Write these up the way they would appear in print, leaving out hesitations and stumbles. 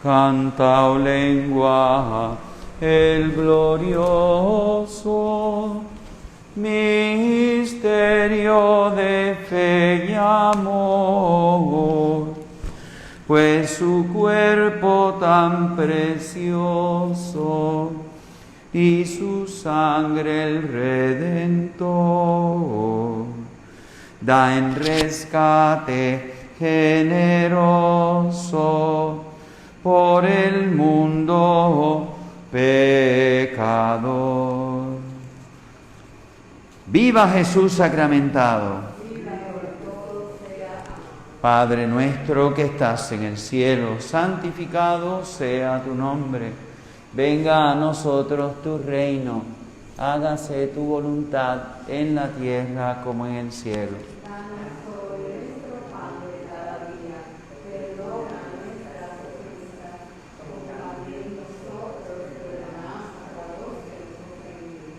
Canta, oh lengua, el glorioso misterio de fe y amor, pues su cuerpo tan precioso y su sangre el Redentor da en rescate generoso por el mundo pecador. ¡Viva Jesús sacramentado! Padre nuestro que estás en el cielo, santificado sea tu nombre. Venga a nosotros tu reino. Hágase tu voluntad en la tierra como en el cielo. Danos hoy nuestro pan de cada día. Perdona nuestras ofensas, como también nosotros perdonamos a los que nos ofenden.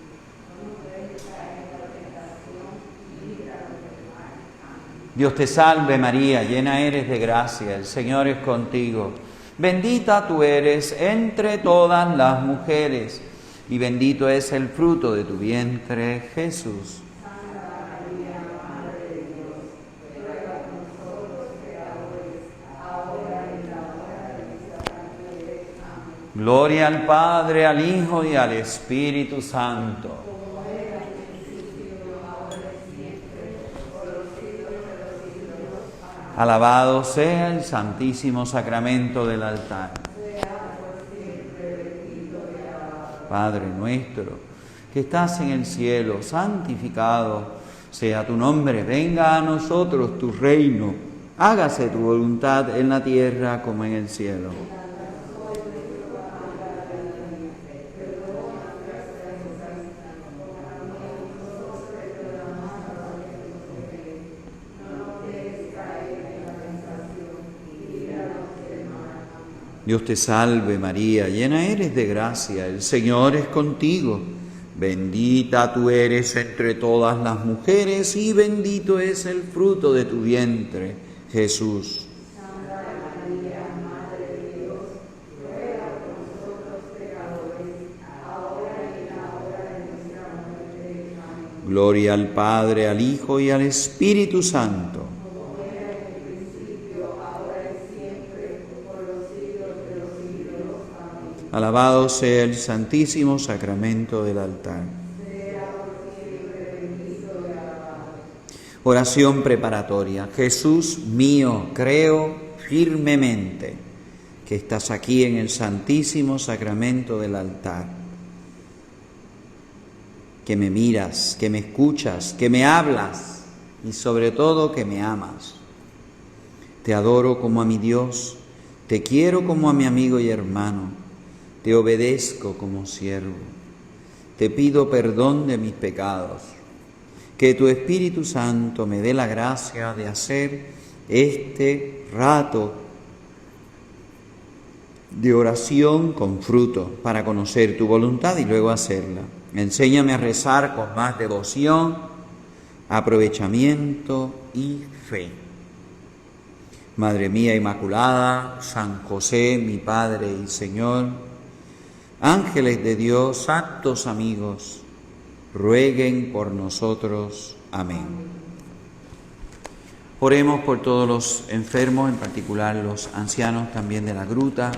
No nos dejes caer en la tentación y líbranos del mal. Amén. Dios te salve María, llena eres de gracia, el Señor es contigo. Bendita tú eres entre todas las mujeres, y bendito es el fruto de tu vientre, Jesús. Santa María, Madre de Dios, ruega por nosotros pecadores, ahora y en la hora de nuestra muerte. Amén. Gloria al Padre, al Hijo y al Espíritu Santo. Como era en el principio, ahora y siempre, por los siglos de los siglos. Amén. Alabado sea el Santísimo Sacramento del altar. Sea por siempre bendito y alabado. Padre nuestro, que estás en el cielo, santificado sea tu nombre. Venga a nosotros tu reino. Hágase tu voluntad en la tierra como en el cielo. Dios te salve María, llena eres de gracia, el Señor es contigo. Bendita tú eres entre todas las mujeres y bendito es el fruto de tu vientre, Jesús. Santa María, Madre de Dios, ruega por nosotros pecadores, ahora y en la hora de nuestra muerte. Amén. Gloria al Padre, al Hijo y al Espíritu Santo. Como era en el principio, ahora y siempre, por los siglos de los siglos. Amén. Alabado sea el Santísimo Sacramento del altar. Sea por siempre bendito y alabado. Oración preparatoria. Jesús mío, creo firmemente que estás aquí en el Santísimo Sacramento del altar. Que me miras, que me escuchas, que me hablas y sobre todo que me amas. Te adoro como a mi Dios, te quiero como a mi amigo y hermano, te obedezco como siervo, te pido perdón de mis pecados, que tu Espíritu Santo me dé la gracia de hacer este rato de oración con fruto para conocer tu voluntad y luego hacerla. Enséñame a rezar con más devoción, aprovechamiento y fe. Madre mía Inmaculada, San José, mi Padre y Señor, ángeles de Dios, santos amigos, rueguen por nosotros. Amén. Oremos por todos los enfermos, en particular los ancianos también de la gruta.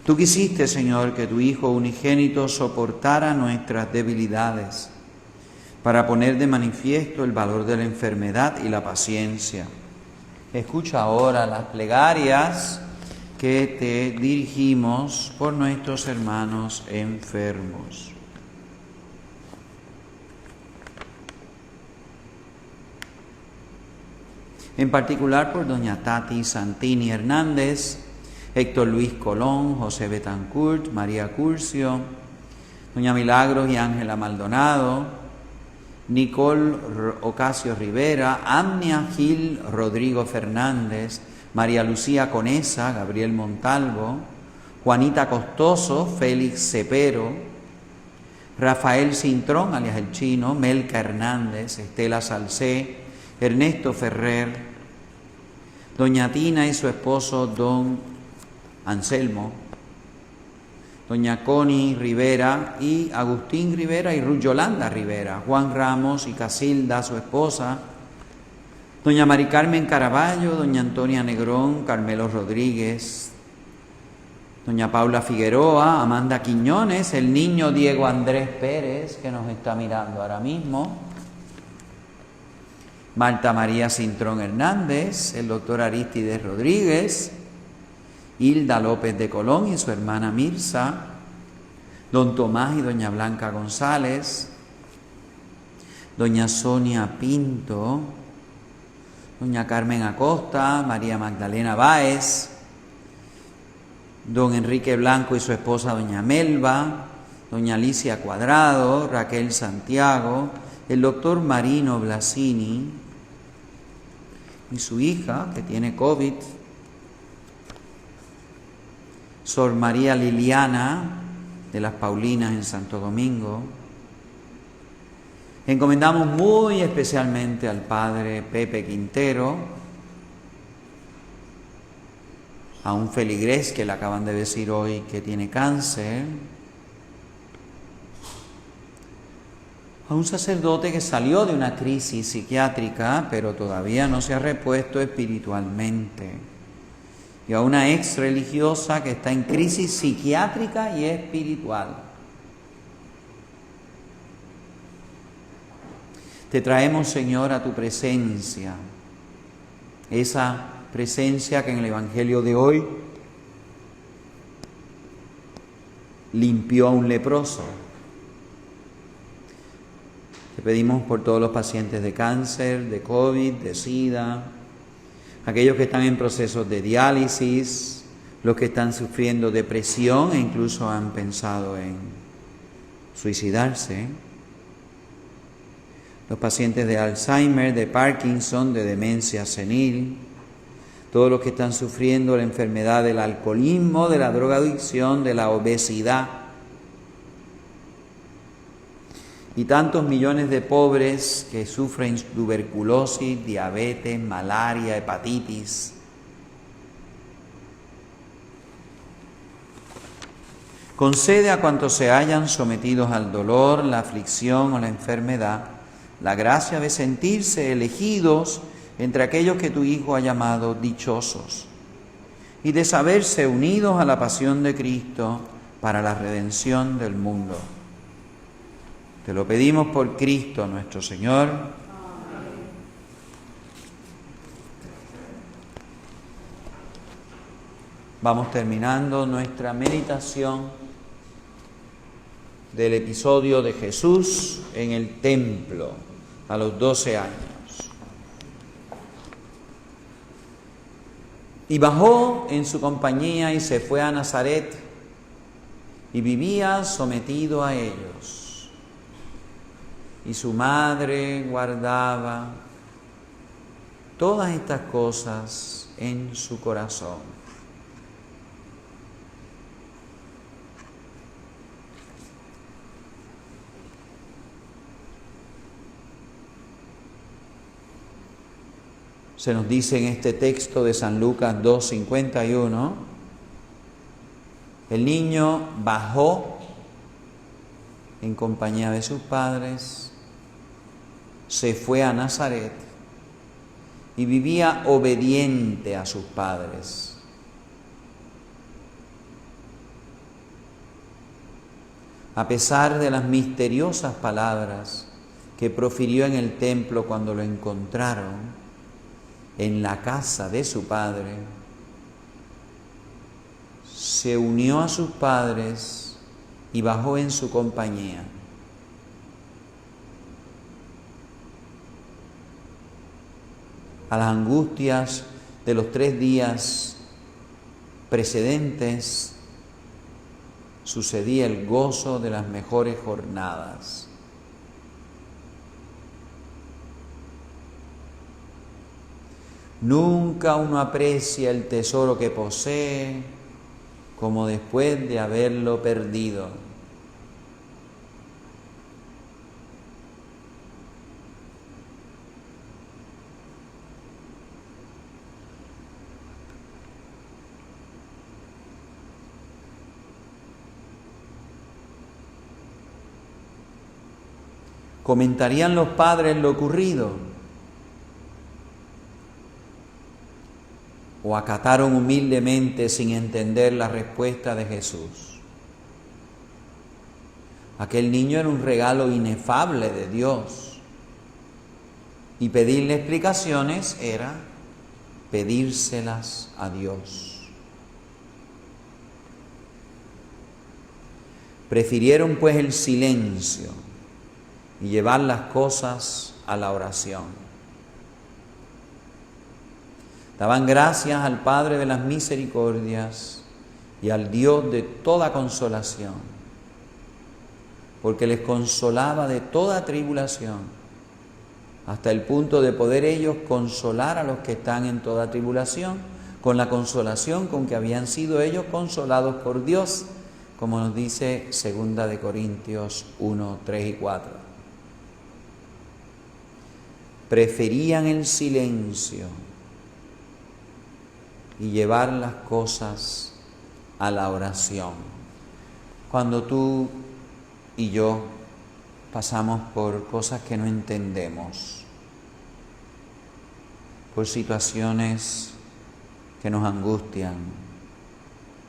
Tú quisiste, Señor, que tu Hijo unigénito soportara nuestras debilidades para poner de manifiesto el valor de la enfermedad y la paciencia. Escucha ahora las plegarias que te dirigimos por nuestros hermanos enfermos. En particular por doña Tati Santini Hernández, Héctor Luis Colón, José Betancourt, María Curcio, doña Milagros y Ángela Maldonado, Nicole Ocasio Rivera, Amnia Gil Rodrigo Fernández, María Lucía Conesa, Gabriel Montalvo, Juanita Costoso, Félix Cepero, Rafael Cintrón, alias El Chino, Melca Hernández, Estela Salcé, Ernesto Ferrer, doña Tina y su esposo don Anselmo, doña Connie Rivera y Agustín Rivera y Ruth Yolanda Rivera, Juan Ramos y Casilda, su esposa, doña Mari Carmen Caraballo, doña Antonia Negrón, Carmelo Rodríguez, doña Paula Figueroa, Amanda Quiñones, el niño Diego Andrés Pérez, que nos está mirando ahora mismo, Marta María Cintrón Hernández, el doctor Aristides Rodríguez, Hilda López de Colón y su hermana Mirza, don Tomás y doña Blanca González, doña Sonia Pinto, doña Carmen Acosta, María Magdalena Báez, don Enrique Blanco y su esposa doña Melba, doña Alicia Cuadrado, Raquel Santiago, el doctor Marino Blasini y su hija que tiene COVID, Sor María Liliana de las Paulinas en Santo Domingo. Encomendamos muy especialmente al padre Pepe Quintero, a un feligrés que le acaban de decir hoy que tiene cáncer, a un sacerdote que salió de una crisis psiquiátrica pero todavía no se ha repuesto espiritualmente, y a una ex religiosa que está en crisis psiquiátrica y espiritual. Te traemos, Señor, a tu presencia, esa presencia que en el Evangelio de hoy limpió a un leproso. Te pedimos por todos los pacientes de cáncer, de COVID, de SIDA, aquellos que están en procesos de diálisis, los que están sufriendo depresión e incluso han pensado en suicidarse, los pacientes de Alzheimer, de Parkinson, de demencia senil, todos los que están sufriendo la enfermedad del alcoholismo, de la drogadicción, de la obesidad, y tantos millones de pobres que sufren tuberculosis, diabetes, malaria, hepatitis. Concede a cuantos se hayan sometidos al dolor, la aflicción o la enfermedad la gracia de sentirse elegidos entre aquellos que tu Hijo ha llamado dichosos y de saberse unidos a la pasión de Cristo para la redención del mundo. Te lo pedimos por Cristo nuestro Señor. Amén. Vamos terminando nuestra meditación del episodio de Jesús en el templo a los 12 años. Y bajó en su compañía y se fue a Nazaret y vivía sometido a ellos. Y su madre guardaba todas estas cosas en su corazón. Se nos dice en este texto de San Lucas 2:51, el niño bajó en compañía de sus padres, se fue a Nazaret y vivía obediente a sus padres. A pesar de las misteriosas palabras que profirió en el templo cuando lo encontraron en la casa de su padre, se unió a sus padres y bajó en su compañía. A las angustias de los 3 días precedentes sucedía el gozo de las mejores jornadas. Nunca uno aprecia el tesoro que posee como después de haberlo perdido. ¿Comentarían los padres lo ocurrido? ¿O acataron humildemente sin entender la respuesta de Jesús? Aquel niño era un regalo inefable de Dios. Y pedirle explicaciones era pedírselas a Dios. Prefirieron pues el silencio y llevar las cosas a la oración. Daban gracias al Padre de las misericordias y al Dios de toda consolación, porque les consolaba de toda tribulación, hasta el punto de poder ellos consolar a los que están en toda tribulación, con la consolación con que habían sido ellos consolados por Dios, como nos dice 2 de Corintios 1, 3 y 4. Preferían el silencio y llevar las cosas a la oración. Cuando tú y yo pasamos por cosas que no entendemos, por situaciones que nos angustian,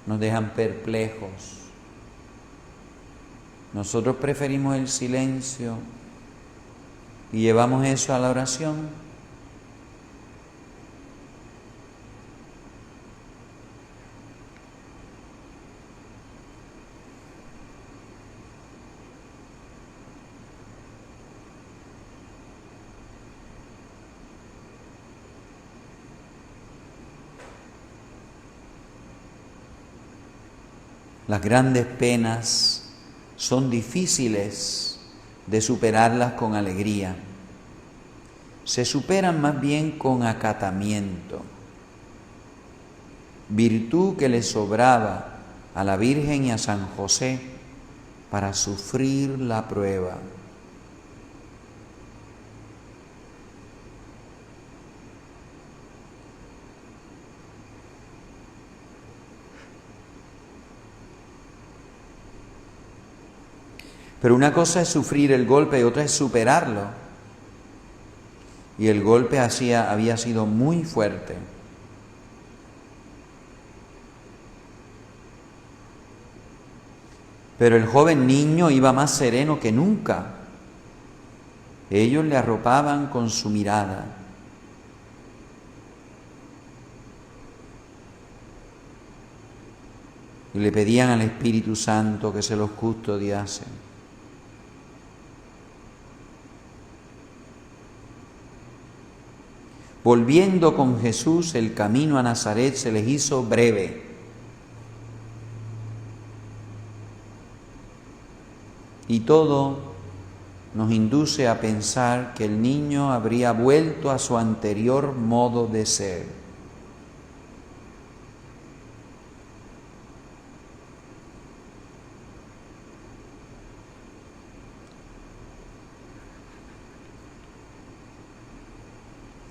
nos dejan perplejos, nosotros preferimos el silencio y llevamos eso a la oración. Las grandes penas son difíciles de superarlas con alegría. Se superan más bien con acatamiento. Virtud que le sobraba a la Virgen y a San José para sufrir la prueba. Pero una cosa es sufrir el golpe y otra es superarlo. Y el golpe había sido muy fuerte. Pero el joven niño iba más sereno que nunca. Ellos le arropaban con su mirada. Y le pedían al Espíritu Santo que se los custodiase. Volviendo con Jesús, el camino a Nazaret se les hizo breve. Y todo nos induce a pensar que el niño habría vuelto a su anterior modo de ser.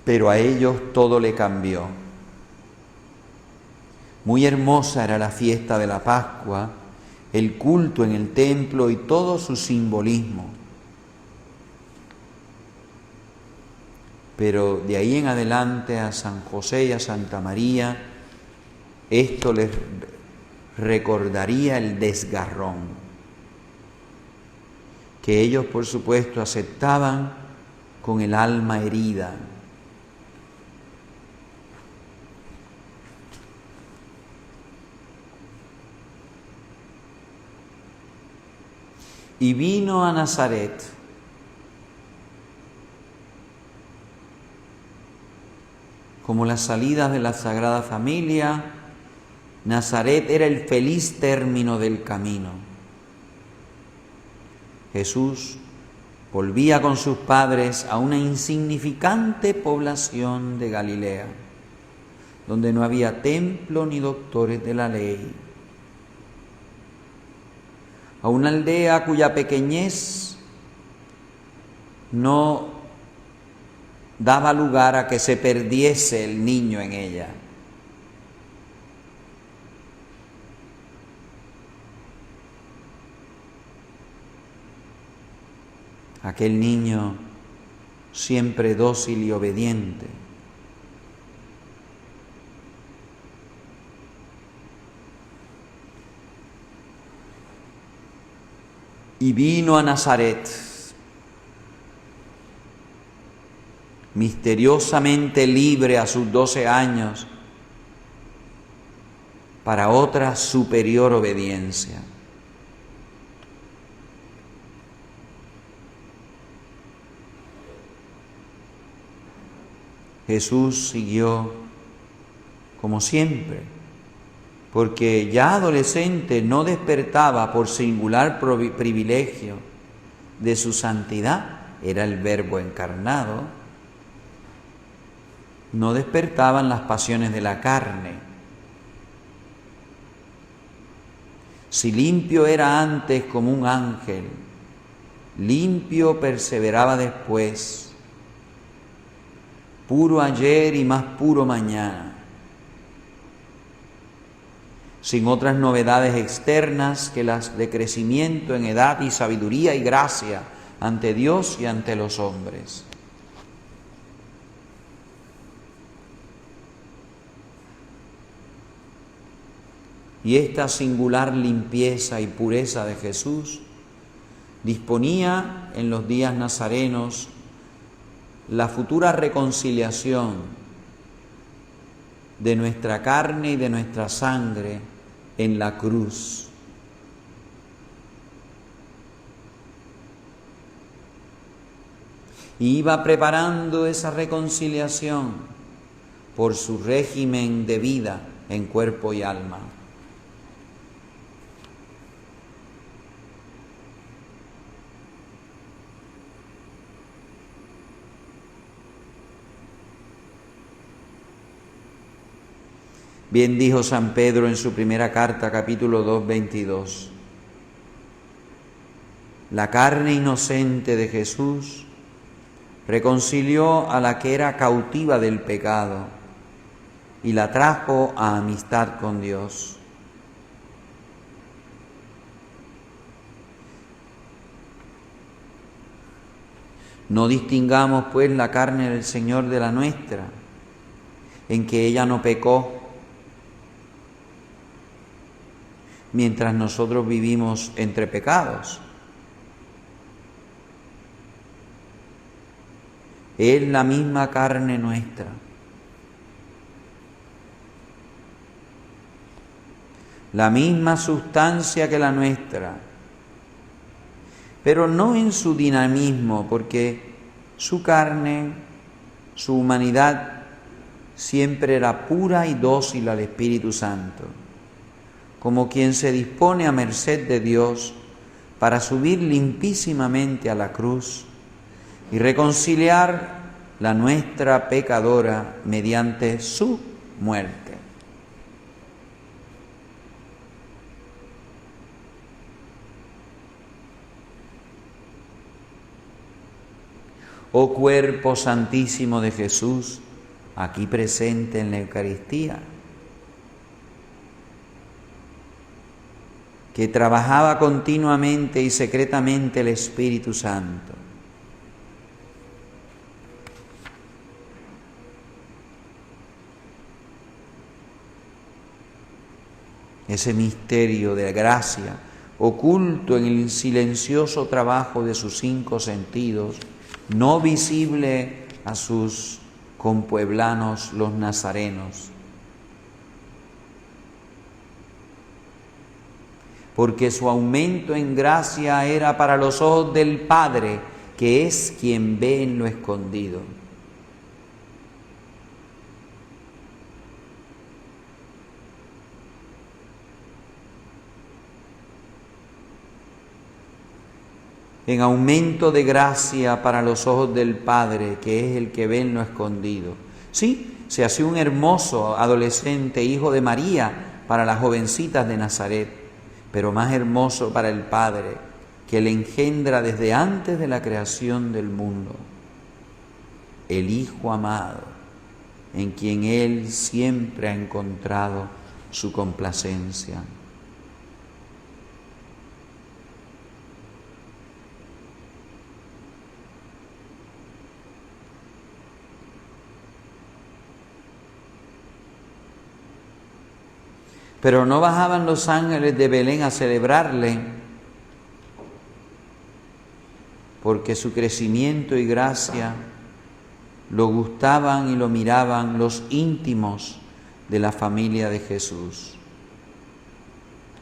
Pero a ellos todo le cambió. Muy hermosa era la fiesta de la Pascua, el culto en el templo y todo su simbolismo. Pero de ahí en adelante a San José y a Santa María, esto les recordaría el desgarrón, que ellos por supuesto aceptaban con el alma herida. Y vino a Nazaret. Como las salidas de la Sagrada Familia, Nazaret era el feliz término del camino. Jesús volvía con sus padres a una insignificante población de Galilea, donde no había templo ni doctores de la ley. A una aldea cuya pequeñez no daba lugar a que se perdiese el niño en ella. aquel niño siempre dócil y obediente. Y vino a Nazaret, misteriosamente libre a sus 12 años, para otra superior obediencia. Jesús siguió como siempre, porque ya adolescente no despertaba por singular privilegio de su santidad, era el Verbo encarnado, no despertaban las pasiones de la carne. Si limpio era antes como un ángel, limpio perseveraba después, puro ayer y más puro mañana, sin otras novedades externas que las de crecimiento en edad y sabiduría y gracia ante Dios y ante los hombres. Y esta singular limpieza y pureza de Jesús disponía en los días nazarenos la futura reconciliación de nuestra carne y de nuestra sangre en la cruz. Y iba preparando esa reconciliación por su régimen de vida en cuerpo y alma. Bien dijo San Pedro en su primera carta, capítulo 2, 22. La carne inocente de Jesús reconcilió a la que era cautiva del pecado y la trajo a amistad con Dios. No distingamos, pues, la carne del Señor de la nuestra, en que ella no pecó, mientras nosotros vivimos entre pecados. Es la misma carne nuestra. La misma sustancia que la nuestra, pero no en su dinamismo, porque su carne, su humanidad, siempre era pura y dócil al Espíritu Santo, como quien se dispone a merced de Dios para subir limpísimamente a la cruz y reconciliar la nuestra pecadora mediante su muerte. Oh cuerpo santísimo de Jesús, aquí presente en la Eucaristía, que trabajaba continuamente y secretamente el Espíritu Santo. Ese misterio de gracia oculto en el silencioso trabajo de sus 5 sentidos, no visible a sus compueblanos los nazarenos, porque su aumento en gracia era para los ojos del Padre, que es quien ve en lo escondido. En aumento de gracia para los ojos del Padre, que es el que ve en lo escondido. Sí, se hacía un hermoso adolescente, hijo de María, para las jovencitas de Nazaret, pero más hermoso para el Padre, que le engendra desde antes de la creación del mundo, el Hijo amado, en quien Él siempre ha encontrado su complacencia. Pero no bajaban los ángeles de Belén a celebrarle, porque su crecimiento y gracia lo gustaban y lo miraban los íntimos de la familia de Jesús,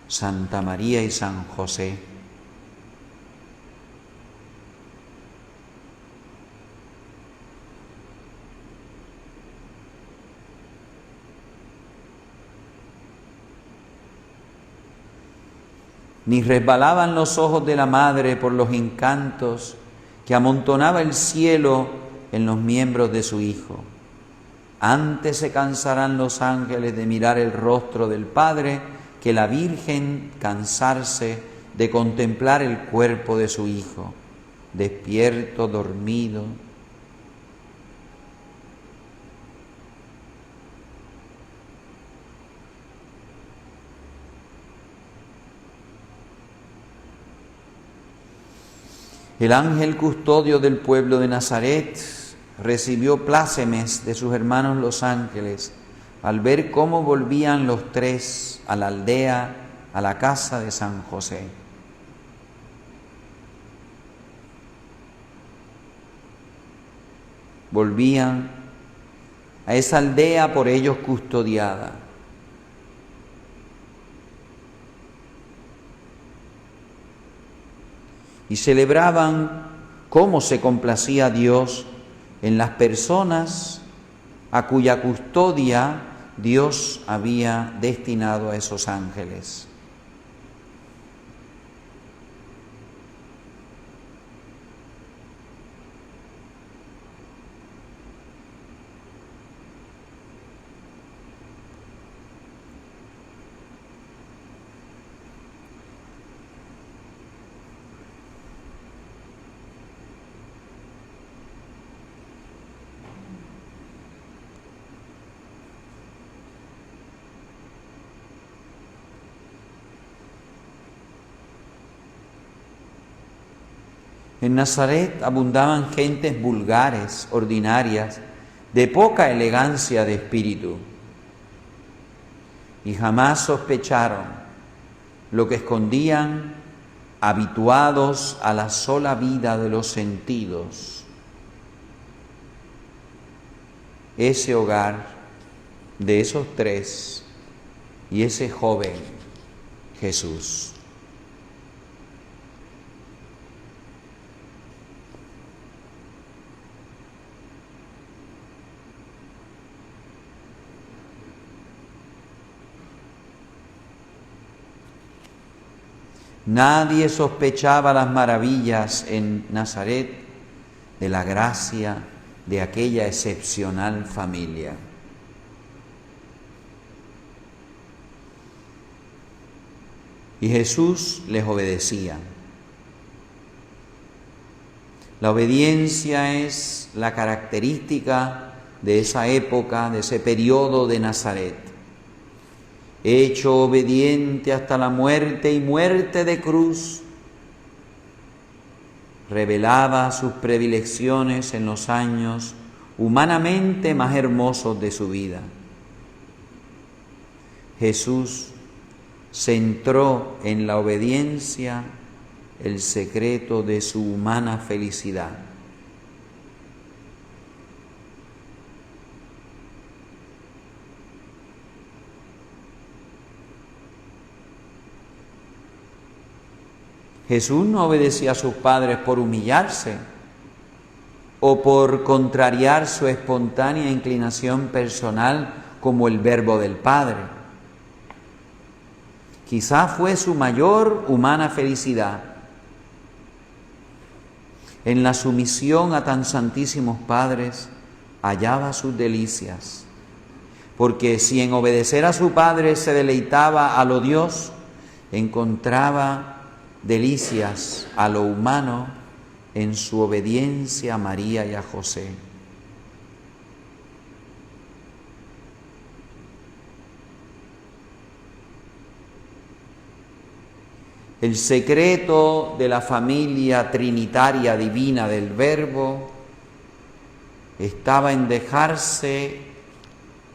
Santa María y San José. Ni resbalaban los ojos de la madre por los encantos que amontonaba el cielo en los miembros de su Hijo. Antes se cansarán los ángeles de mirar el rostro del Padre que la Virgen cansarse de contemplar el cuerpo de su Hijo, despierto, dormido. El ángel custodio del pueblo de Nazaret recibió plácemes de sus hermanos los ángeles al ver cómo volvían los tres a la aldea, a la casa de San José. Volvían a esa aldea por ellos custodiada. Y celebraban cómo se complacía Dios en las personas a cuya custodia Dios había destinado a esos ángeles. En Nazaret abundaban gentes vulgares, ordinarias, de poca elegancia de espíritu, y jamás sospecharon lo que escondían, habituados a la sola vida de los sentidos. Ese hogar de esos tres y ese joven Jesús. Nadie sospechaba las maravillas en Nazaret de la gracia de aquella excepcional familia. Y Jesús les obedecía. La obediencia es la característica de esa época, de ese periodo de Nazaret. Hecho obediente hasta la muerte y muerte de cruz, revelaba sus predilecciones en los años humanamente más hermosos de su vida. Jesús centró en la obediencia el secreto de su humana felicidad. Jesús no obedecía a sus padres por humillarse o por contrariar su espontánea inclinación personal como el verbo del Padre. Quizá fue su mayor humana felicidad en la sumisión a tan santísimos padres hallaba sus delicias, porque si en obedecer a su Padre se deleitaba a lo Dios, encontraba delicias a lo humano en su obediencia a María y a José. El secreto de la familia trinitaria divina del Verbo estaba en dejarse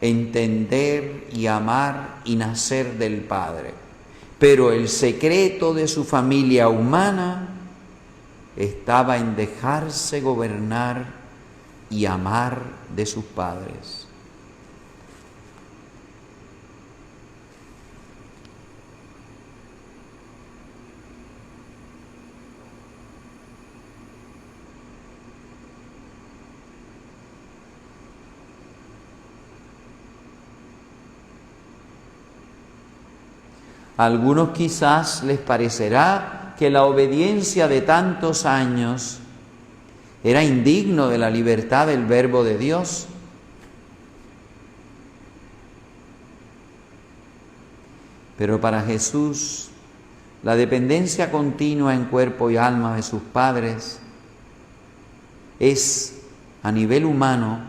entender y amar y nacer del Padre. Pero el secreto de su familia humana estaba en dejarse gobernar y amar de sus padres. A algunos quizás les parecerá que la obediencia de tantos años era indigno de la libertad del Verbo de Dios. Pero para Jesús, la dependencia continua en cuerpo y alma de sus padres es, a nivel humano,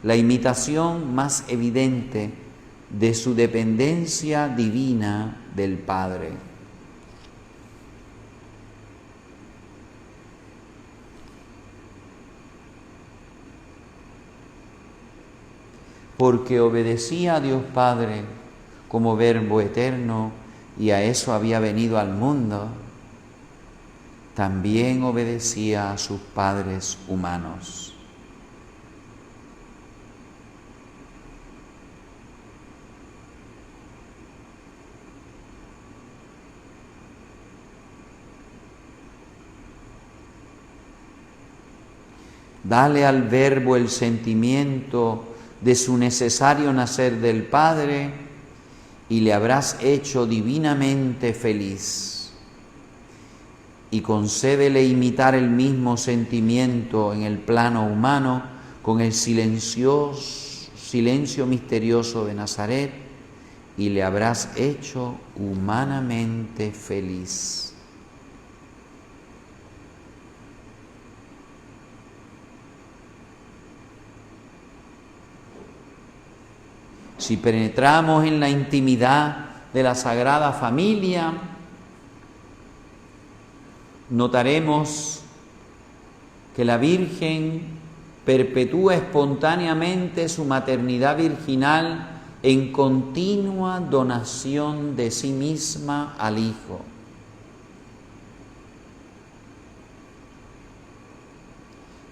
la imitación más evidente de su dependencia divina del Padre. Porque obedecía a Dios Padre como Verbo eterno y a eso había venido al mundo, también obedecía a sus padres humanos. Dale al Verbo el sentimiento de su necesario nacer del Padre y le habrás hecho divinamente feliz. Y concédele imitar el mismo sentimiento en el plano humano con el silencio misterioso de Nazaret y le habrás hecho humanamente feliz. Si penetramos en la intimidad de la Sagrada Familia, notaremos que la Virgen perpetúa espontáneamente su maternidad virginal en continua donación de sí misma al Hijo.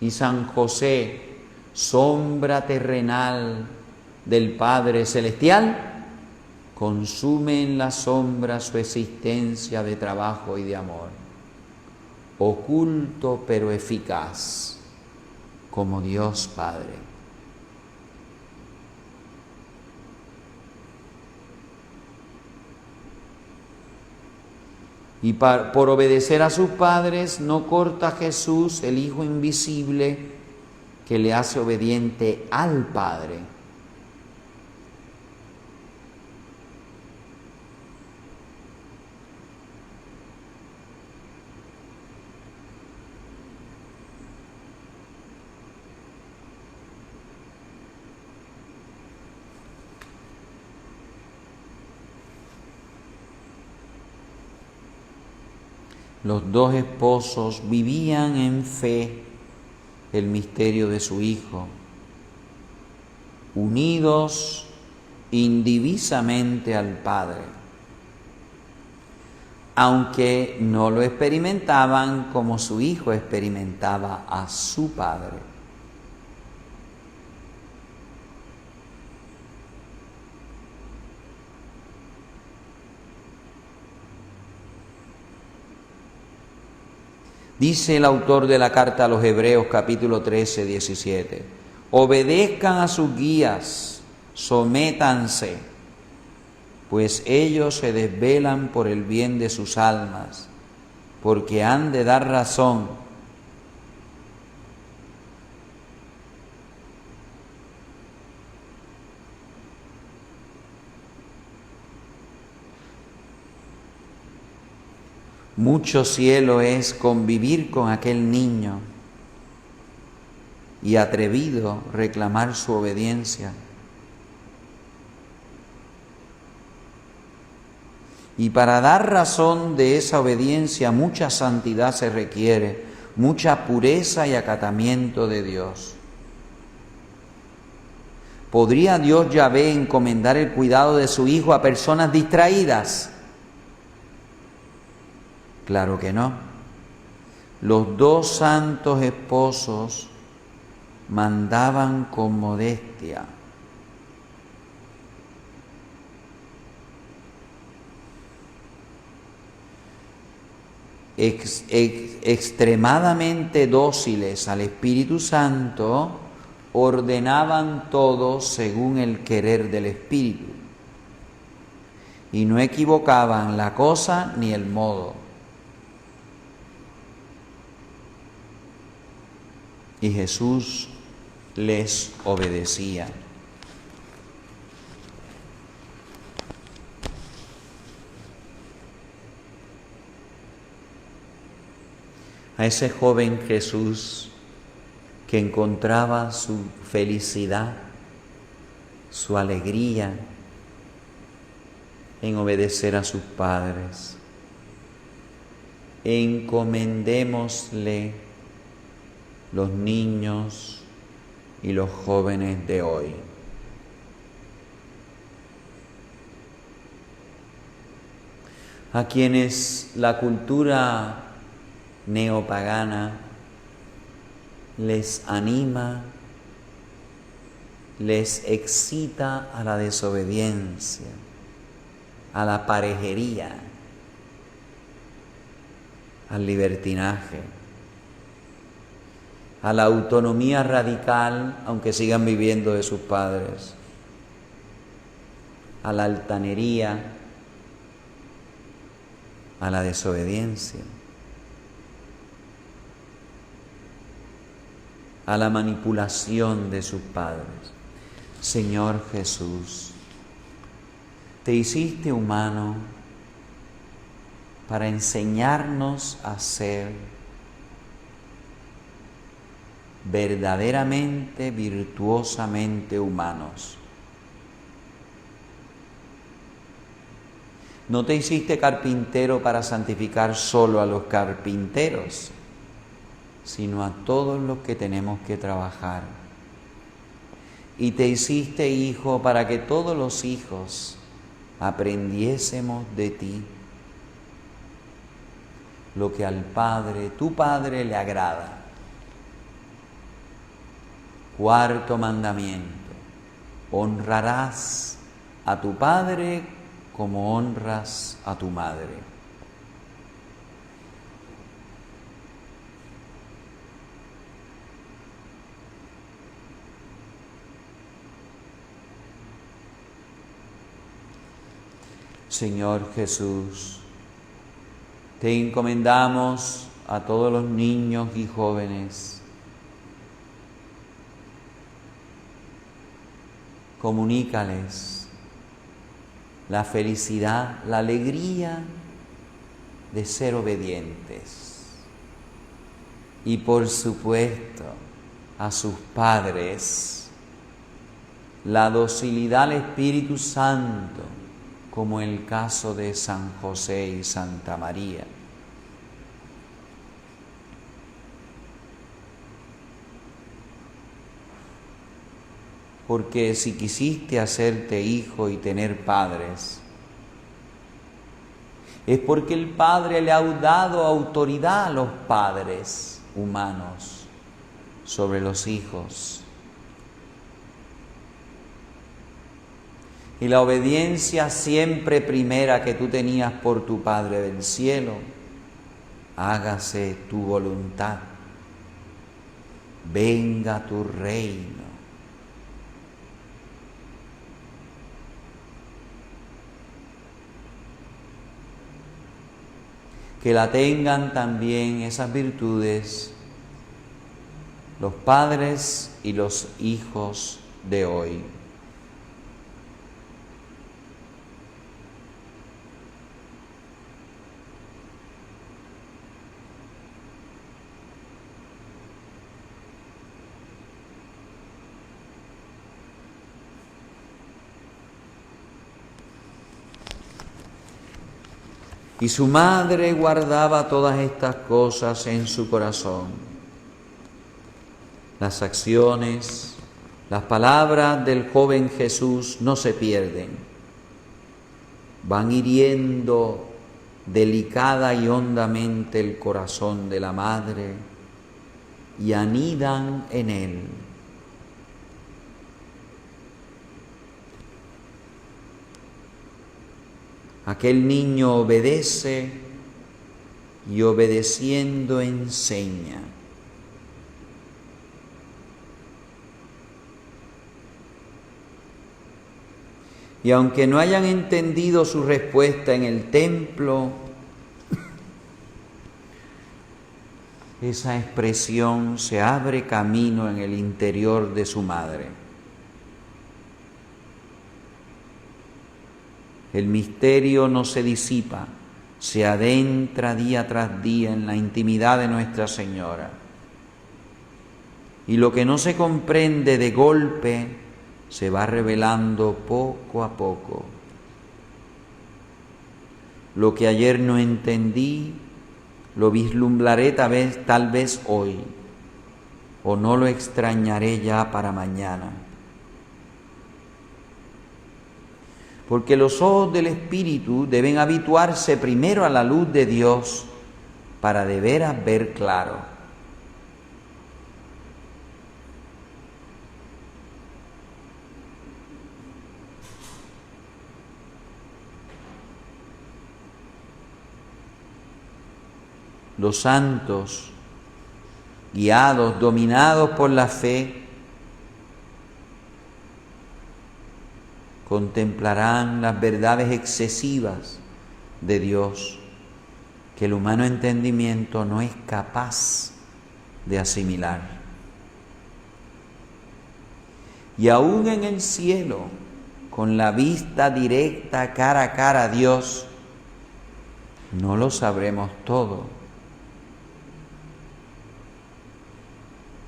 Y San José, sombra terrenal del Padre Celestial, consume en la sombra su existencia de trabajo y de amor, oculto pero eficaz, como Dios Padre. Y por obedecer a sus padres no corta Jesús el Hijo invisible que le hace obediente al Padre. Los dos esposos vivían en fe el misterio de su Hijo, unidos indivisamente al Padre, aunque no lo experimentaban como su Hijo experimentaba a su Padre. Dice el autor de la carta a los Hebreos, capítulo 13, 17, obedezcan a sus guías, sométanse, pues ellos se desvelan por el bien de sus almas, porque han de dar razón. Mucho cielo es convivir con aquel niño y atrevido reclamar su obediencia. Y para dar razón de esa obediencia mucha santidad se requiere, mucha pureza y acatamiento de Dios. ¿Podría Dios Yahvé encomendar el cuidado de su Hijo a personas distraídas? Claro que no. Los dos santos esposos mandaban con modestia. Extremadamente dóciles al Espíritu Santo, ordenaban todo según el querer del Espíritu y no equivocaban la cosa ni el modo. Y Jesús les obedecía. A ese joven Jesús que encontraba su felicidad, su alegría en obedecer a sus padres. Encomendémosle los niños y los jóvenes de hoy. A quienes la cultura neopagana les anima, les excita a la desobediencia, a la parejería, al libertinaje, a la autonomía radical, aunque sigan viviendo de sus padres, a la altanería, a la desobediencia, a la manipulación de sus padres. Señor Jesús, te hiciste humano para enseñarnos a ser verdaderamente, virtuosamente humanos. No te hiciste carpintero para santificar solo a los carpinteros, sino a todos los que tenemos que trabajar. Y te hiciste hijo para que todos los hijos aprendiésemos de ti lo que al Padre, tu Padre, le agrada. Cuarto mandamiento: honrarás a tu padre como honras a tu madre. Señor Jesús, te encomendamos a todos los niños y jóvenes. Comunícales la felicidad, la alegría de ser obedientes. Y por supuesto, a sus padres, la docilidad al Espíritu Santo, como el caso de San José y Santa María. Porque si quisiste hacerte hijo y tener padres, es porque el Padre le ha dado autoridad a los padres humanos sobre los hijos. Y la obediencia siempre primera que tú tenías por tu Padre del cielo: hágase tu voluntad, venga tu reino. Que la tengan también esas virtudes los padres y los hijos de hoy. Y su madre guardaba todas estas cosas en su corazón. Las acciones, Las palabras del joven Jesús no se pierden, van hiriendo delicada y hondamente el corazón de la madre y anidan en él. Aquel niño obedece y obedeciendo enseña. Y aunque no hayan entendido su respuesta en el templo, esa expresión se abre camino en el interior de su madre. El misterio no se disipa, se adentra día tras día en la intimidad de Nuestra Señora. Y lo que no se comprende de golpe se va revelando poco a poco. Lo que ayer no entendí, lo vislumbraré tal vez hoy, o no lo extrañaré ya para mañana. Porque los ojos del Espíritu deben habituarse primero a la luz de Dios para de veras ver claro. Los santos, guiados, dominados por la fe, contemplarán las verdades excesivas de Dios que el humano entendimiento no es capaz de asimilar. Y aún en el cielo, con la vista directa cara a cara a Dios, no lo sabremos todo.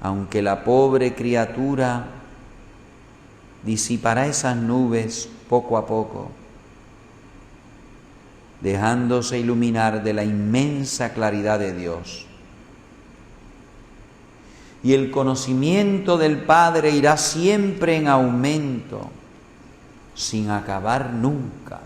Aunque la pobre criatura disipará esas nubes poco a poco, dejándose iluminar de la inmensa claridad de Dios. Y el conocimiento del Padre irá siempre en aumento, sin acabar nunca.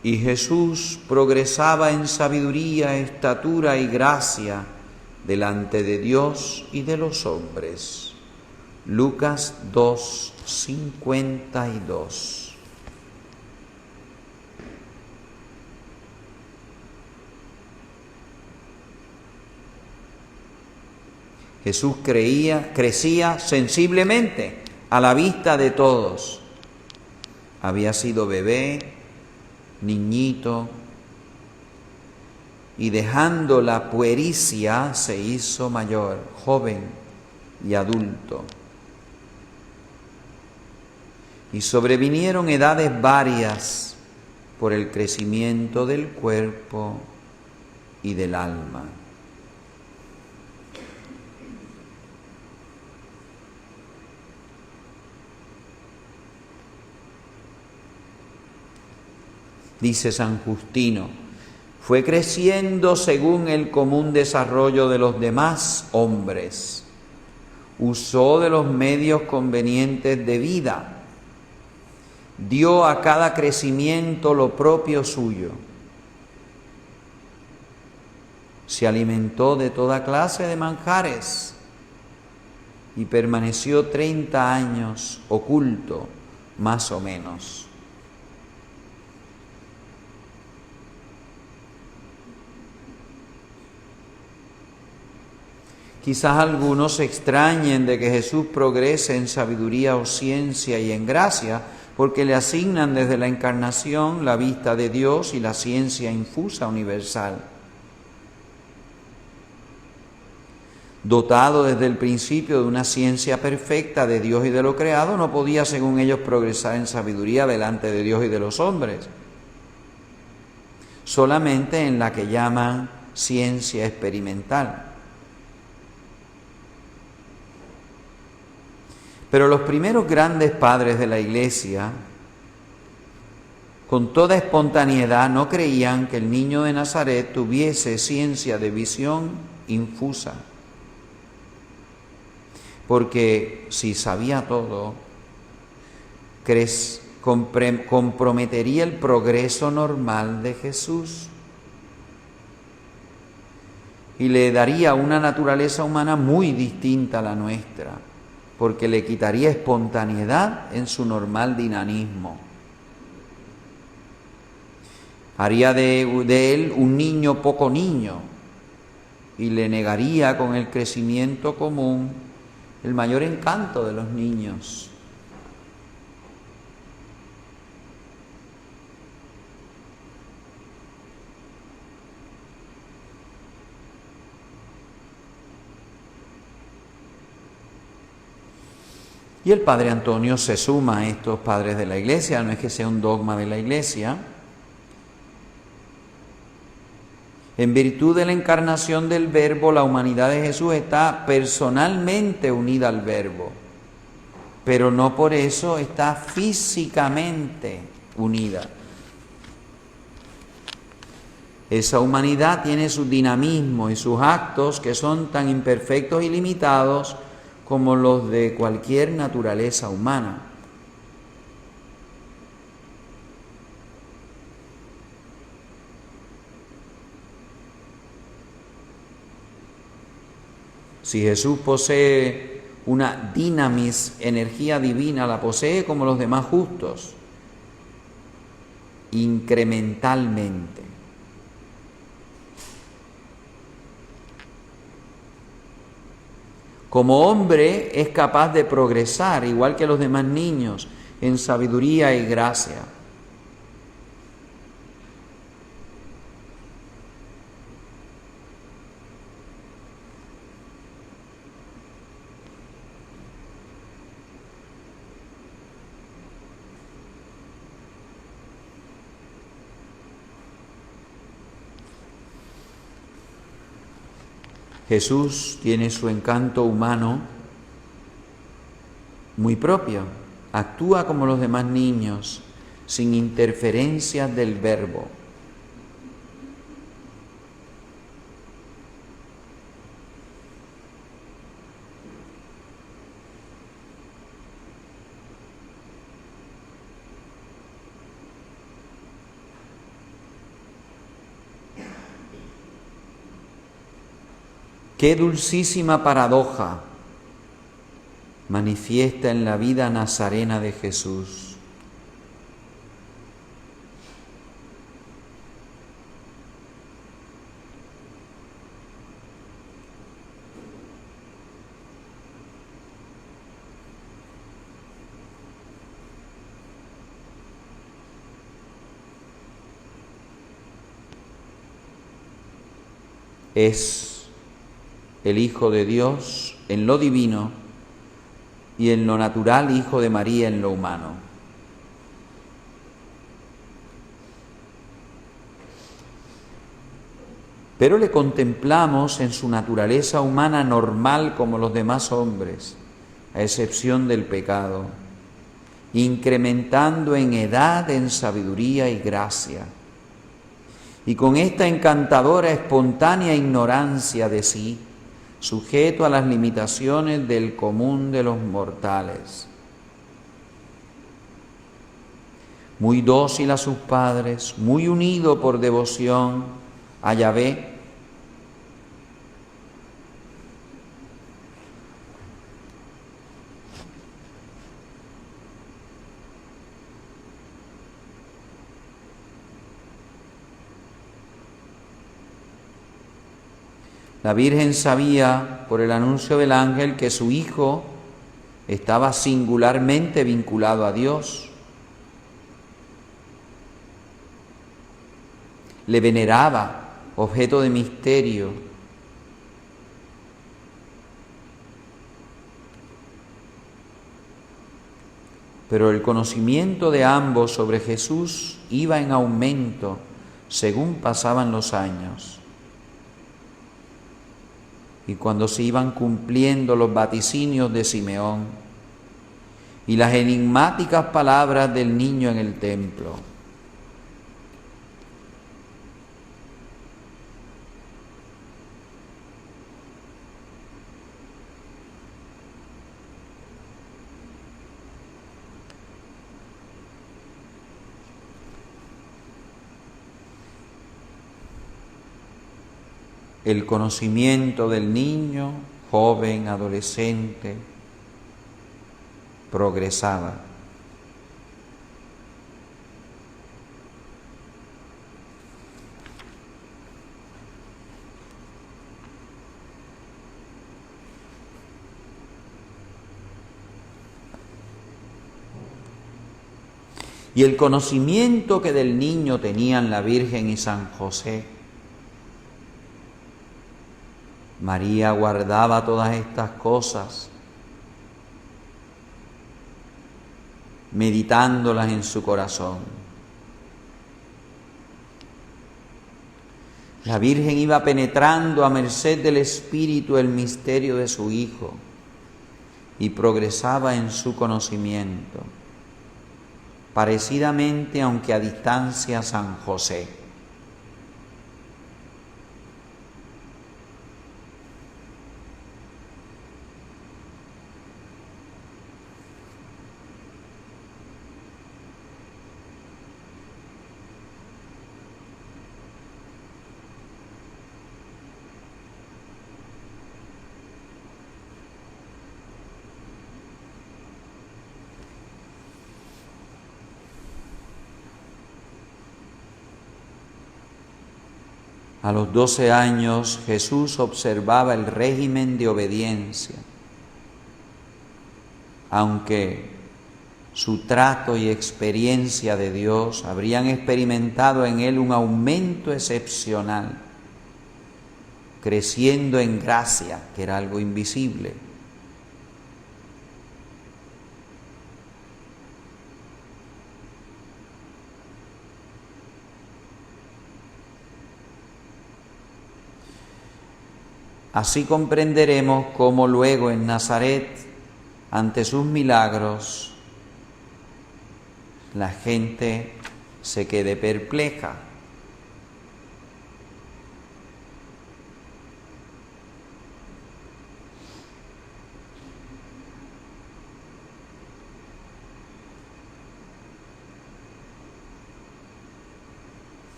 Y Jesús progresaba en sabiduría, estatura y gracia delante de Dios y de los hombres. Lucas 2:52. Jesús crecía sensiblemente a la vista de todos. Había sido bebé, niñito, y dejando la puericia se hizo mayor, joven y adulto. Y sobrevinieron edades varias por el crecimiento del cuerpo y del alma. Dice San Justino, fue creciendo según el común desarrollo de los demás hombres. Usó de los medios convenientes de vida. Dio a cada crecimiento lo propio suyo. Se alimentó de toda clase de manjares y permaneció 30 años oculto, más o menos. Quizás algunos se extrañen de que Jesús progrese en sabiduría o ciencia y en gracia, porque le asignan desde la encarnación la vista de Dios y la ciencia infusa universal. Dotado desde el principio de una ciencia perfecta de Dios y de lo creado, no podía, según ellos, progresar en sabiduría delante de Dios y de los hombres, solamente en la que llaman ciencia experimental. Pero los primeros grandes padres de la Iglesia Con toda espontaneidad no creían que el niño de Nazaret tuviese ciencia de visión infusa, porque si sabía todo, comprometería el progreso normal de Jesús y le daría una naturaleza humana muy distinta a la nuestra, porque le quitaría espontaneidad en su normal dinamismo. Haría de él un niño poco niño y le negaría con el crecimiento común el mayor encanto de los niños. Y el Padre Antonio se suma a estos padres de la Iglesia, no es que sea un dogma de la Iglesia. En virtud de la encarnación del Verbo, la humanidad de Jesús está personalmente unida al Verbo, pero no por eso está físicamente unida. Esa humanidad tiene su dinamismo y sus actos que son tan imperfectos y limitados como los de cualquier naturaleza humana. Si Jesús posee una dinamis, energía divina, la posee como los demás justos, incrementalmente. Como hombre es capaz de progresar, igual que los demás niños, en sabiduría y gracia. Jesús tiene su encanto humano muy propio. Actúa como los demás niños, sin interferencias del Verbo. Qué dulcísima paradoja manifiesta en la vida nazarena de Jesús. Es el Hijo de Dios en lo divino y en lo natural Hijo de María en lo humano. Pero le contemplamos en su naturaleza humana normal como los demás hombres, a excepción del pecado, incrementando en edad, en sabiduría y gracia. Y con esta encantadora, espontánea ignorancia de sí, sujeto a las limitaciones del común de los mortales. Muy dócil a sus padres, muy unido por devoción a Yahvé, la Virgen sabía por el anuncio del ángel que su hijo estaba singularmente vinculado a Dios. Le veneraba, objeto de misterio. Pero el conocimiento de ambos sobre Jesús iba en aumento según pasaban los años. Y cuando se iban cumpliendo los vaticinios de Simeón y las enigmáticas palabras del niño en el templo, el conocimiento del niño, joven, adolescente, progresaba. Y el conocimiento que del niño tenían la Virgen y San José, María guardaba todas estas cosas, meditándolas en su corazón. La Virgen iba penetrando a merced del Espíritu el misterio de su Hijo y progresaba en su conocimiento, parecidamente, aunque a distancia, San José. A los 12 años Jesús observaba el régimen de obediencia, aunque su trato y experiencia de Dios habrían experimentado en él un aumento excepcional, creciendo en gracia, que era algo invisible. Así comprenderemos cómo luego en Nazaret, ante sus milagros, la gente se quede perpleja.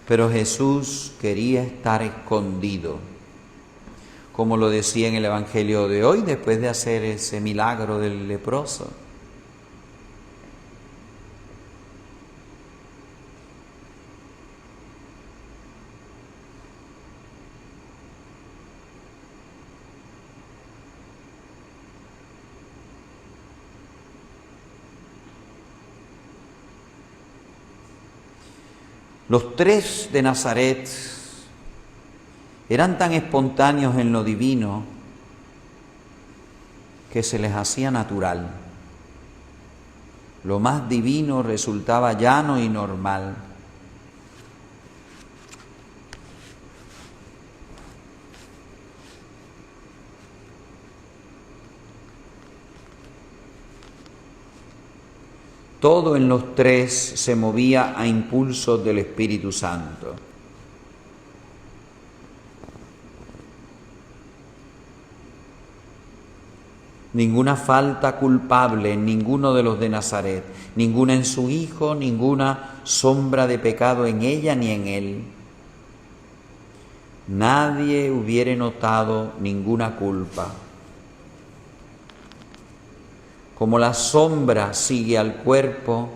Pero Jesús quería estar escondido, como lo decía en el Evangelio de hoy, después de hacer ese milagro del leproso. Los tres de Nazaret eran tan espontáneos en lo divino que se les hacía natural. Lo más divino resultaba llano y normal. Todo en los tres se movía a impulsos del Espíritu Santo. Ninguna falta culpable en ninguno de los de Nazaret, ninguna en su hijo, ninguna sombra de pecado en ella ni en él. Nadie hubiera notado ninguna culpa. Como la sombra sigue al cuerpo,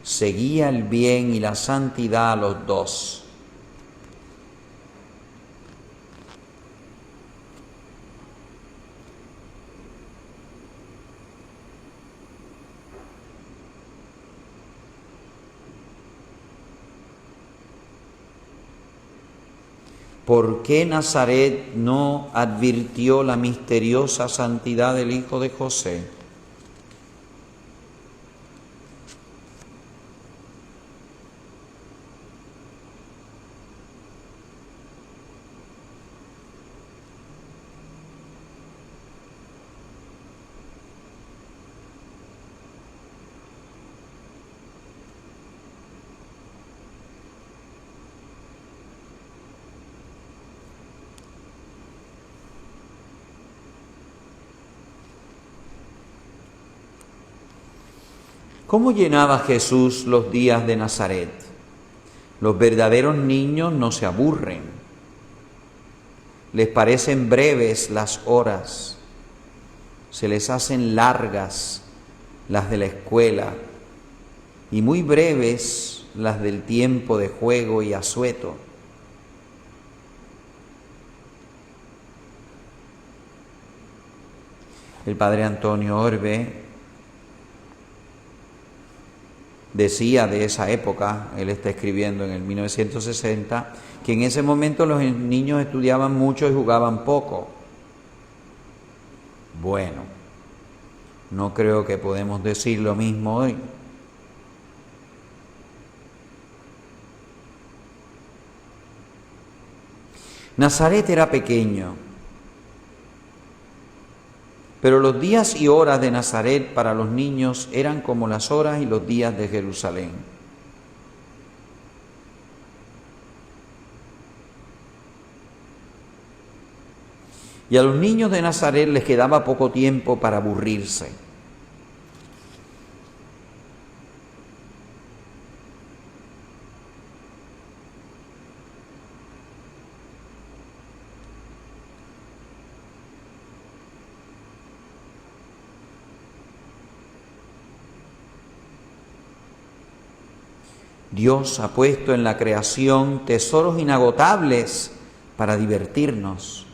seguía el bien y la santidad a los dos. ¿Por qué Nazaret no advirtió la misteriosa santidad del Hijo de José? ¿Cómo llenaba Jesús los días de Nazaret? Los verdaderos niños no se aburren. les parecen breves las horas, se les hacen largas las de la escuela y muy breves las del tiempo de juego y asueto. El padre Antonio Orbe decía de esa época, él está escribiendo en el 1960, que en ese momento los niños estudiaban mucho y jugaban poco. Bueno, no creo que podemos decir lo mismo hoy. Nazaret era pequeño, pero los días y horas de Nazaret para los niños eran como las horas y los días de Jerusalén. Y a los niños de Nazaret les quedaba poco tiempo para aburrirse. Dios ha puesto en la creación tesoros inagotables para divertirnos.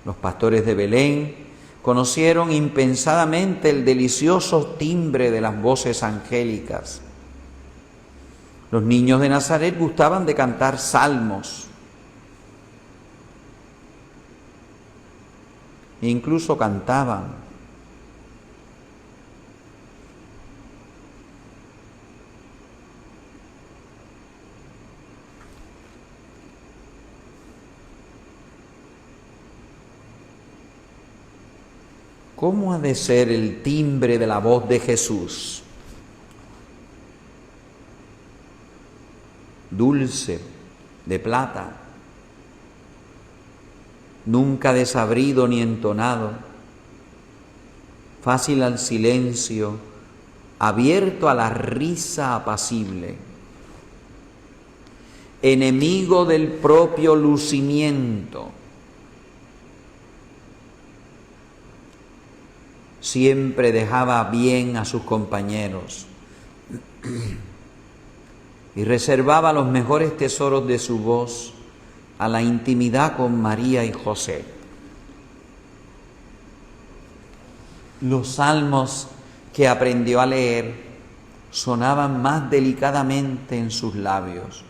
Los pastores de Belén conocieron impensadamente el delicioso timbre de las voces angélicas. Los niños de Nazaret gustaban de cantar salmos. E incluso cantaban. ¿Cómo ha de ser el timbre de la voz de Jesús? Dulce, de plata, nunca desabrido ni entonado, fácil al silencio, abierto a la risa apacible, enemigo del propio lucimiento. Siempre dejaba bien a sus compañeros y reservaba los mejores tesoros de su voz a la intimidad con María y José. Los salmos que aprendió a leer sonaban más delicadamente en sus labios.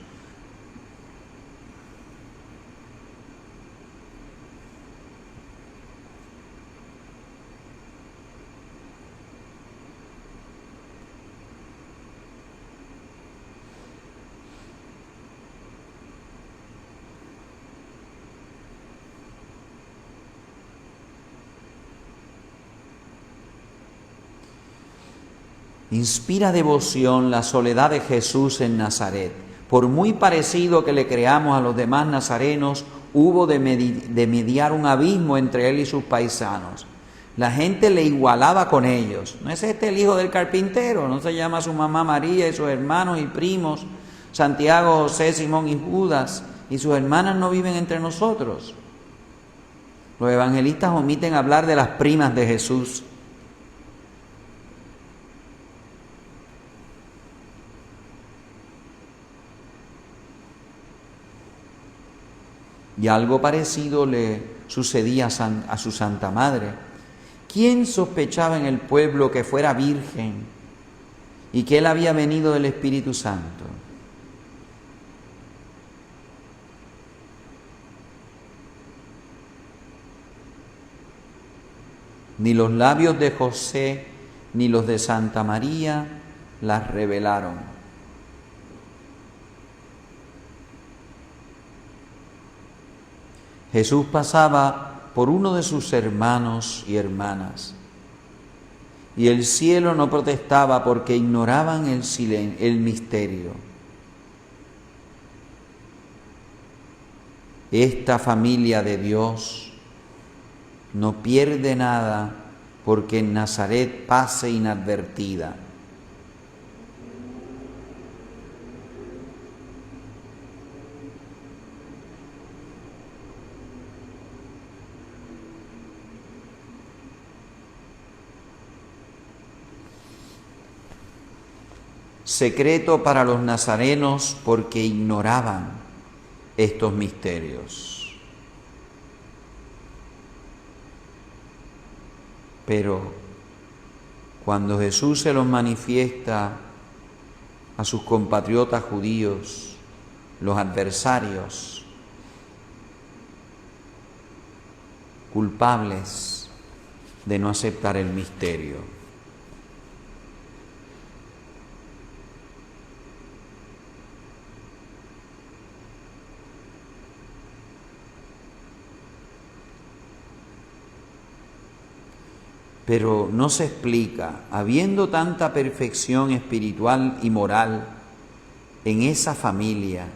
Inspira devoción la soledad de Jesús en Nazaret. Por muy parecido que le creamos a los demás nazarenos, hubo de mediar un abismo entre él y sus paisanos. La gente le igualaba con ellos. ¿No es este el hijo del carpintero? ¿No se llama su mamá María y sus hermanos y primos, Santiago, José, Simón y Judas? ¿Y sus hermanas no viven entre nosotros? Los evangelistas omiten hablar de las primas de Jesús. Y algo parecido le sucedía a su Santa Madre. ¿Quién sospechaba en el pueblo que fuera virgen y que él había venido del Espíritu Santo? Ni los labios de José ni los de Santa María las revelaron. Jesús pasaba por uno de sus hermanos y hermanas, y el cielo no protestaba porque ignoraban el misterio. Esta familia de Dios no pierde nada porque en Nazaret pase inadvertida. secreto para los nazarenos porque ignoraban estos misterios. Pero cuando Jesús se los manifiesta a sus compatriotas judíos, los adversarios, culpables de no aceptar el misterio, pero no se explica, habiendo tanta perfección espiritual y moral en esa familia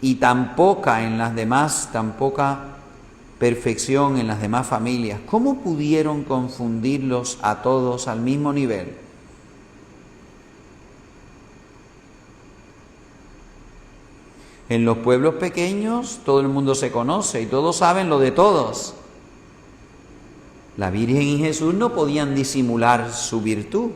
y tan poca perfección en las demás familias, ¿cómo pudieron confundirlos a todos al mismo nivel? En los pueblos pequeños todo el mundo se conoce y todos saben lo de todos. La Virgen y Jesús no podían disimular su virtud.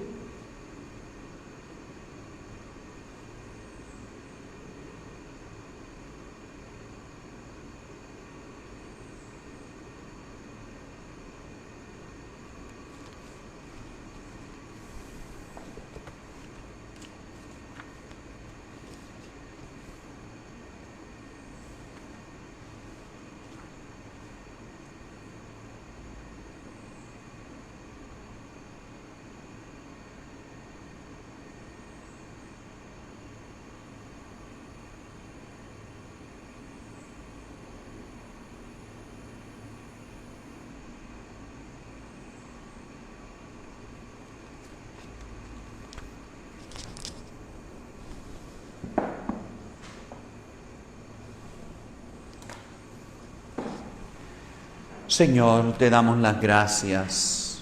Señor, te damos las gracias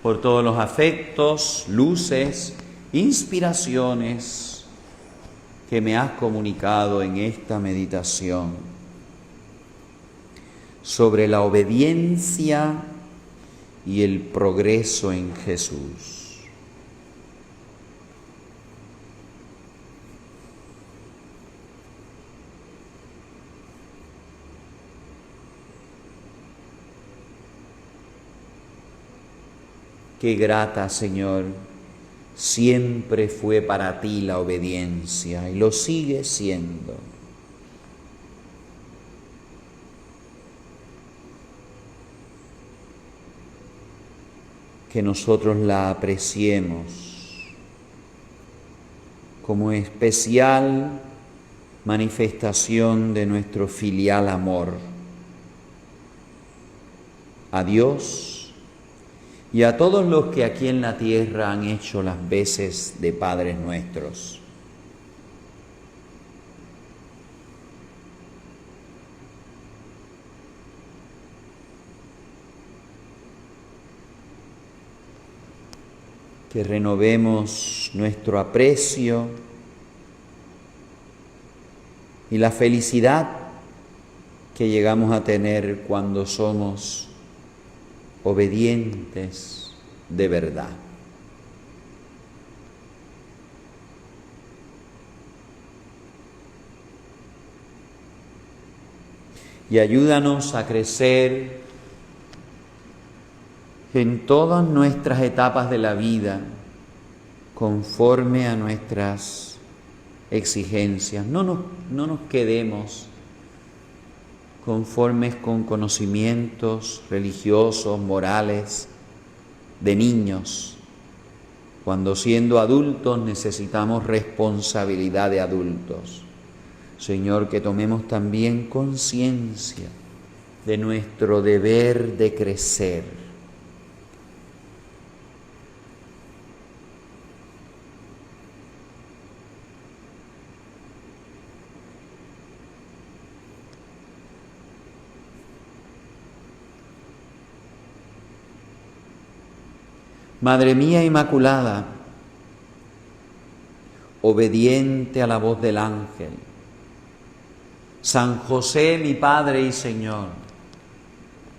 por todos los afectos, luces, inspiraciones que me has comunicado en esta meditación sobre la obediencia y el progreso en Jesús. Qué grata, Señor, siempre fue para ti la obediencia y lo sigue siendo. Que nosotros la apreciemos como especial manifestación de nuestro filial amor a Dios y a todos los que aquí en la tierra han hecho las veces de Padres nuestros. Que renovemos nuestro aprecio y la felicidad que llegamos a tener cuando somos obedientes de verdad. Y ayúdanos a crecer en todas nuestras etapas de la vida conforme a nuestras exigencias. No nos quedemos conformes con conocimientos religiosos, morales, de niños, cuando siendo adultos necesitamos responsabilidad de adultos. Señor, que tomemos también conciencia de nuestro deber de crecer. Madre mía Inmaculada, obediente a la voz del ángel, San José, mi Padre y Señor,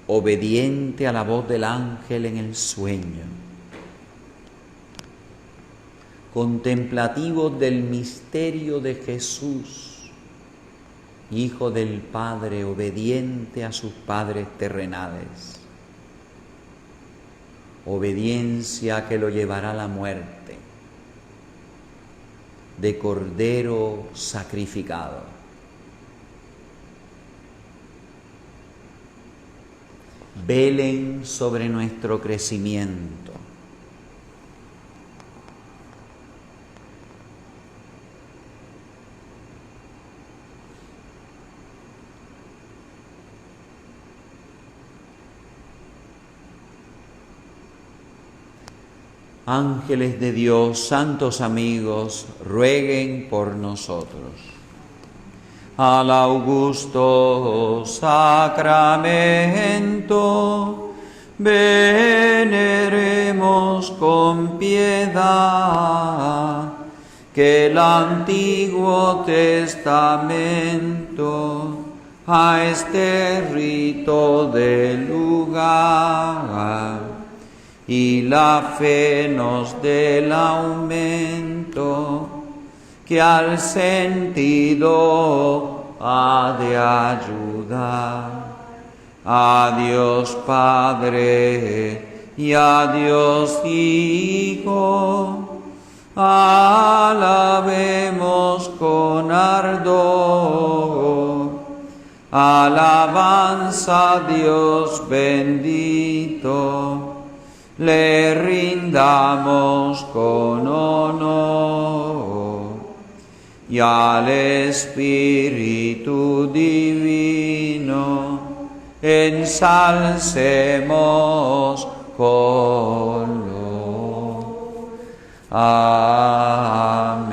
obediente a la voz del ángel en el sueño, contemplativos del misterio de Jesús, Hijo del Padre, obediente a sus padres terrenales, obediencia que lo llevará a la muerte, de cordero sacrificado. Velen sobre nuestro crecimiento. Ángeles de Dios, santos amigos, rueguen por nosotros. Al augusto sacramento, veneremos con piedad que el Antiguo Testamento a este rito de lugar, y la fe nos dé el aumento que al sentido ha de ayudar. A Dios Padre y a Dios Hijo, alabemos con ardor. Alabanza a Dios bendito, le rindamos con honor, y al Espíritu Divino ensalcemos con lo. Amén.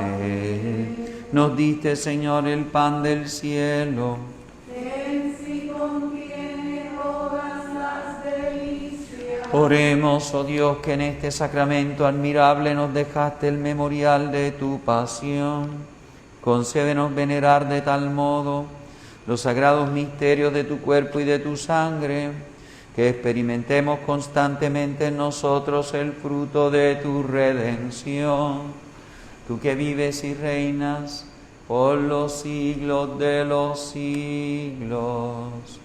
Nos diste, Señor, el pan del cielo. Oremos, oh Dios, que en este sacramento admirable nos dejaste el memorial de tu pasión. Concédenos venerar de tal modo los sagrados misterios de tu cuerpo y de tu sangre, que experimentemos constantemente en nosotros el fruto de tu redención. Tú que vives y reinas por los siglos de los siglos.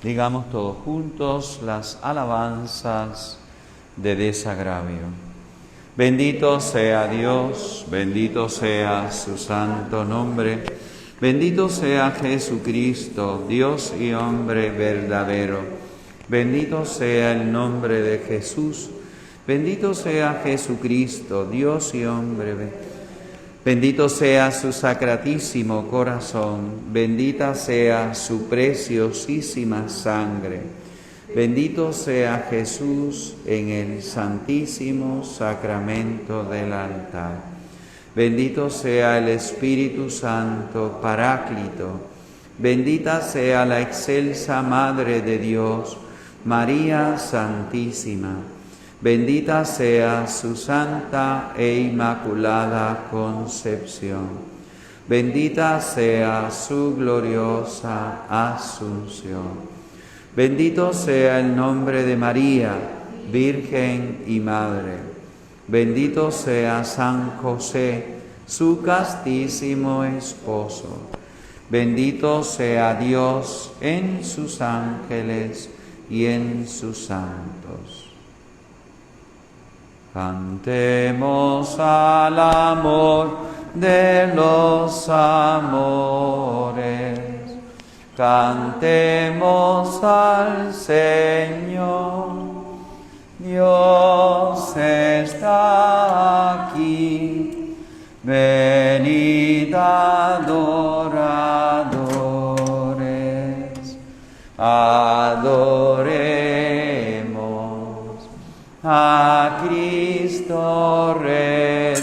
Digamos todos juntos las alabanzas de desagravio. Bendito sea Dios, bendito sea su santo nombre, bendito sea Jesucristo, Dios y hombre verdadero. Bendito sea el nombre de Jesús, bendito sea Jesucristo, Dios y hombre verdadero. Bendito sea su sacratísimo corazón, bendita sea su preciosísima sangre. Bendito sea Jesús en el santísimo sacramento del altar. Bendito sea el Espíritu Santo, Paráclito. Bendita sea la excelsa Madre de Dios, María Santísima. Bendita sea su santa e inmaculada concepción. Bendita sea su gloriosa asunción. Bendito sea el nombre de María, Virgen y Madre. Bendito sea San José, su castísimo esposo. Bendito sea Dios en sus ángeles y en sus santos. Cantemos al amor de los amores, cantemos al Señor. Dios está aquí, venid adoradores, adoremos a Cristo Redentor.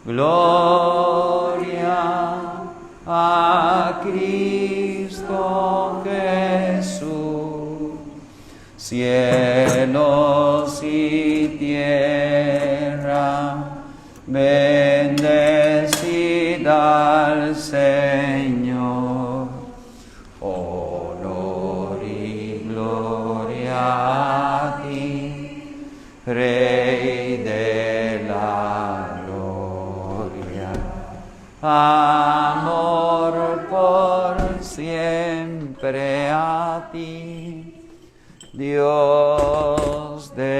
Gloria a Cristo Jesús. Cielos y tierra, bendecid al Señor. Honor y gloria a ti, Rey de la gloria. Amor por siempre a ti, Dios de